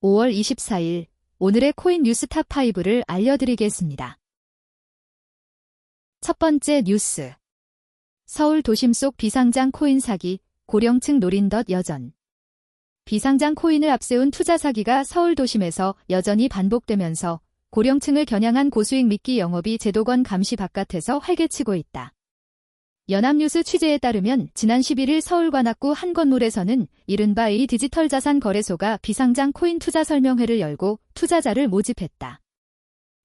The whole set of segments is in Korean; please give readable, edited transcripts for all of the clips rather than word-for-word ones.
5월 24일 오늘의 코인 뉴스 탑5를 알려드리겠습니다. 첫 번째 뉴스. 서울 도심 속 비상장 코인 사기, 고령층 노린 덫 여전. 비상장 코인을 앞세운 투자 사기가 서울 도심에서 여전히 반복되면서 고령층을 겨냥한 고수익 미끼 영업이 제도권 감시 바깥에서 활개치고 있다. 연합뉴스 취재에 따르면 지난 11일 서울 관악구 한 건물에서는 이른바 A 디지털 자산 거래소가 비상장 코인 투자 설명회를 열고 투자자를 모집했다.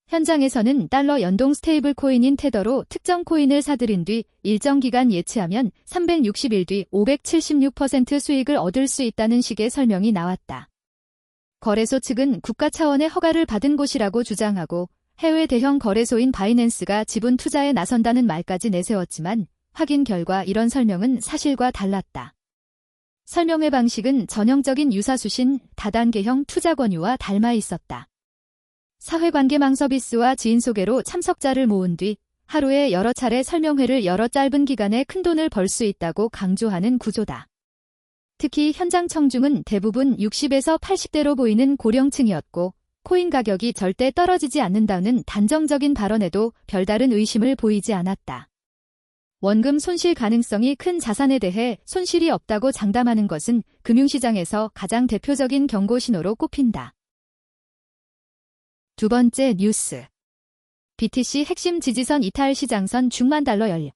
현장에서는 달러 연동 스테이블 코인인 테더로 특정 코인을 사들인 뒤 일정 기간 예치하면 360일 뒤 576% 수익을 얻을 수 있다는 식의 설명이 나왔다. 거래소 측은 국가 차원의 허가를 받은 곳이라고 주장하고 해외 대형 거래소인 바이낸스가 지분 투자에 나선다는 말까지 내세웠지만 확인 결과 이런 설명은 사실과 달랐다. 설명회 방식은 전형적인 유사수신 다단계형 투자 권유와 닮아 있었다. 사회관계망 서비스와 지인 소개로 참석자를 모은 뒤 하루에 여러 차례 설명회를 열어 짧은 기간에 큰돈을 벌 수 있다고 강조하는 구조다. 특히 현장 청중은 대부분 60에서 80대로 보이는 고령층이었고 코인 가격이 절대 떨어지지 않는다는 단정적인 발언에도 별다른 의심을 보이지 않았다. 원금 손실 가능성이 큰 자산에 대해 손실이 없다고 장담하는 것은 금융시장에서 가장 대표적인 경고 신호로 꼽힌다. 두 번째 뉴스. BTC 핵심 지지선 이탈 시장선 중만 달러 열려.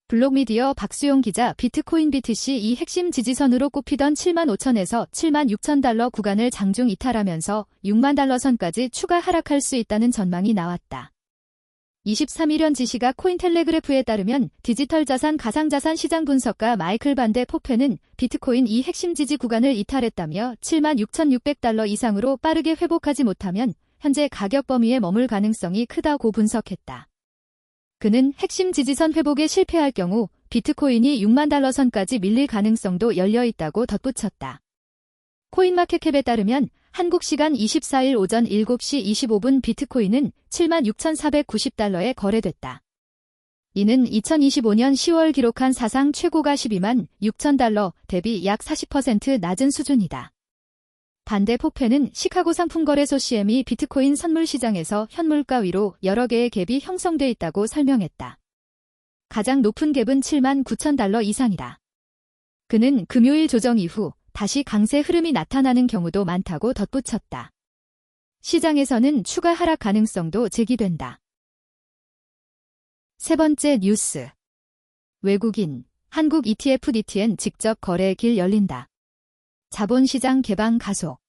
블록미디어 박수용 기자 비트코인 BTC 이 핵심 지지선으로 꼽히던 7만 5천에서 7만 6천 달러 구간을 장중 이탈하면서 6만 달러 선까지 추가 하락할 수 있다는 전망이 나왔다. 23일 현 지시각 코인텔레그래프에 따르면 디지털 자산 가상자산 시장 분석가 마이클 반데 포페는 비트코인 이 핵심 지지 구간을 이탈했다며 7만 6,600달러 이상으로 빠르게 회복하지 못하면 현재 가격 범위에 머물 가능성이 크다고 분석했다. 그는 핵심 지지선 회복에 실패할 경우 비트코인이 6만 달러 선까지 밀릴 가능성도 열려 있다고 덧붙였다. 코인마켓캡에 따르면 한국 시간 24일 오전 7시 25분 비트코인은 7만 6,490달러에 거래됐다. 이는 2025년 10월 기록한 사상 최고가 12만 6천 달러 대비 약 40% 낮은 수준이다. 반대 포페는 시카고 상품거래소 CME 비트코인 선물 시장에서 현물가 위로 여러 개의 갭이 형성돼 있다고 설명했다. 가장 높은 갭은 7만 9천 달러 이상이다. 그는 금요일 조정 이후 다시 강세 흐름이 나타나는 경우도 많다고 덧붙였다. 시장에서는 추가 하락 가능성도 제기된다. 세 번째 뉴스. 외국인, 한국 ETF DTN 직접 거래 길 열린다. 자본시장 개방 가속.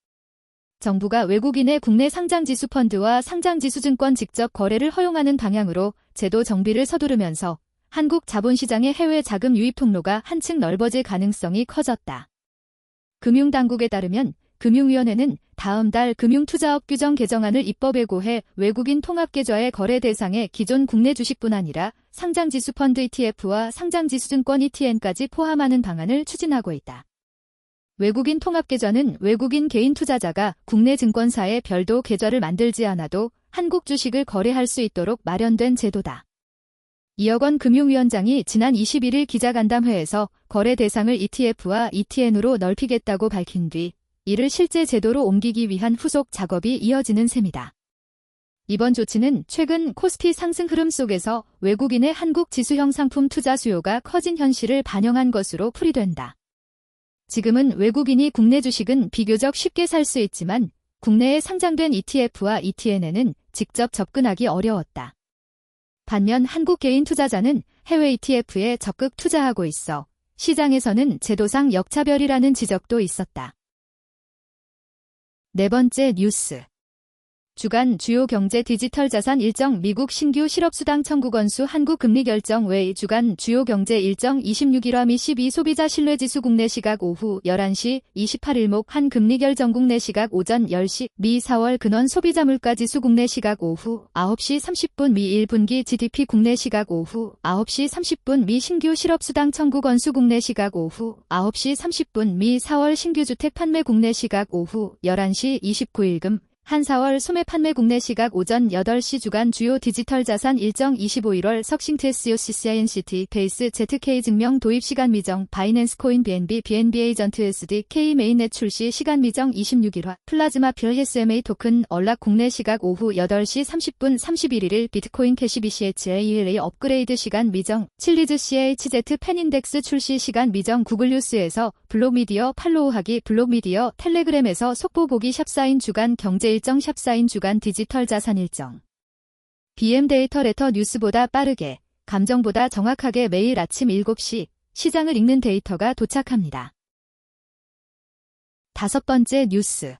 정부가 외국인의 국내 상장지수 펀드와 상장지수 증권 직접 거래를 허용하는 방향으로 제도 정비를 서두르면서 한국 자본시장의 해외 자금 유입 통로가 한층 넓어질 가능성이 커졌다. 금융당국에 따르면 금융위원회는 다음 달 금융투자업 규정 개정안을 입법에 고해 외국인 통합계좌의 거래 대상에 기존 국내 주식뿐 아니라 상장지수 펀드 ETF와 상장지수 증권 ETN까지 포함하는 방안을 추진하고 있다. 외국인 통합계좌는 외국인 개인 투자자가 국내 증권사에 별도 계좌를 만들지 않아도 한국 주식을 거래할 수 있도록 마련된 제도다. 이혁원 금융위원장이 지난 21일 기자간담회에서 거래 대상을 ETF와 ETN으로 넓히겠다고 밝힌 뒤 이를 실제 제도로 옮기기 위한 후속 작업이 이어지는 셈이다. 이번 조치는 최근 코스피 상승 흐름 속에서 외국인의 한국 지수형 상품 투자 수요가 커진 현실을 반영한 것으로 풀이된다. 지금은 외국인이 국내 주식은 비교적 쉽게 살 수 있지만 국내에 상장된 ETF와 ETN에는 직접 접근하기 어려웠다. 반면 한국 개인 투자자는 해외 ETF에 적극 투자하고 있어 시장에서는 제도상 역차별이라는 지적도 있었다. 네 번째 뉴스. 주간 주요 경제 디지털 자산 일정 미국 신규 실업수당 청구 건수 한국 금리 결정 외 주간 주요 경제 일정 26일화 미 12 소비자 신뢰지수 국내 시각 오후 11시 28일목 한 금리 결정 국내 시각 오전 10시 미 4월 근원 소비자 물가지수 국내 시각 오후 9시 30분 미 1분기 GDP 국내 시각 오후 9시 30분 미 신규 실업수당 청구 건수 국내 시각 오후 9시 30분 미 4월 신규 주택 판매 국내 시각 오후 11시 29일 금 한 4월 소매 판매 국내 시각 오전 8시 주간 주요 디지털 자산 일정 25일월 석싱TSO CCINCT 베이스 ZK 증명 도입 시간 미정 바이낸스 코인 BNB 에이전트 SD K 메인넷 출시 시간 미정 26일화 플라즈마 별 SMA 토큰 얼락 국내 시각 오후 8시 30분 31일 비트코인 캐시 BCHALA 업그레이드 시간 미정 칠리즈 CHZ 펜인덱스 출시 시간 미정 구글 뉴스에서 블록미디어 팔로우하기 블록미디어 텔레그램에서 속보 보기 샵사인 주간 경제 일정 샵사인 주간 디지털 자산 일정 BM 데이터 레터 뉴스보다 빠르게 감정보다 정확하게 매일 아침 7시 시장을 읽는 데이터가 도착합니다. 5번째 뉴스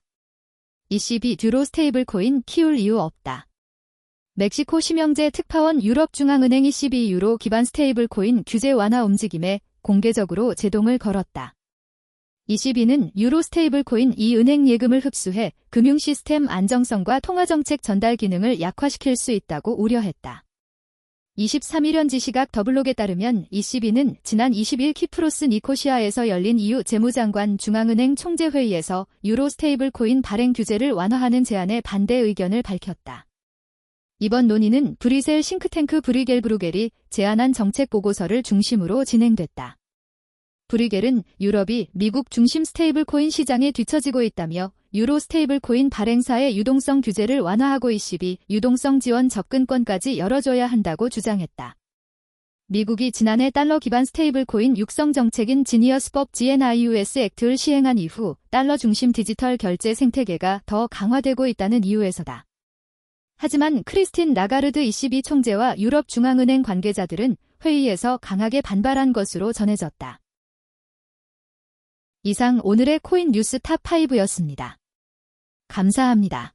ECB 듀로 스테이블 코인 키울 이유 없다. 멕시코 심영재 특파원 유럽중앙은행 ECB 유로 기반 스테이블 코인 규제 완화 움직임에 공개적으로 제동을 걸었다. ECB는 유로 스테이블 코인 이 은행 예금을 흡수해 금융 시스템 안정성과 통화정책 전달 기능을 약화시킬 수 있다고 우려했다. 23일 현지 시각 더블록에 따르면 ECB는 지난 20일 키프로스 니코시아에서 열린 EU 재무장관 중앙은행 총재회의에서 유로 스테이블 코인 발행 규제를 완화하는 제안에 반대 의견을 밝혔다. 이번 논의는 브뤼셀 싱크탱크 브뤼겔브루겔이 제안한 정책 보고서를 중심으로 진행됐다. 브뤼겔은 유럽이 미국 중심 스테이블 코인 시장에 뒤처지고 있다며 유로 스테이블 코인 발행사의 유동성 규제를 완화하고 ECB 유동성 지원 접근권까지 열어줘야 한다고 주장했다. 미국이 지난해 달러 기반 스테이블 코인 육성 정책인 지니어스법 GNIUS 액트를 시행한 이후 달러 중심 디지털 결제 생태계가 더 강화되고 있다는 이유에서다. 하지만 크리스틴 라가르드 ECB 총재와 유럽중앙은행 관계자들은 회의에서 강하게 반발한 것으로 전해졌다. 이상 오늘의 코인 뉴스 탑5였습니다. 감사합니다.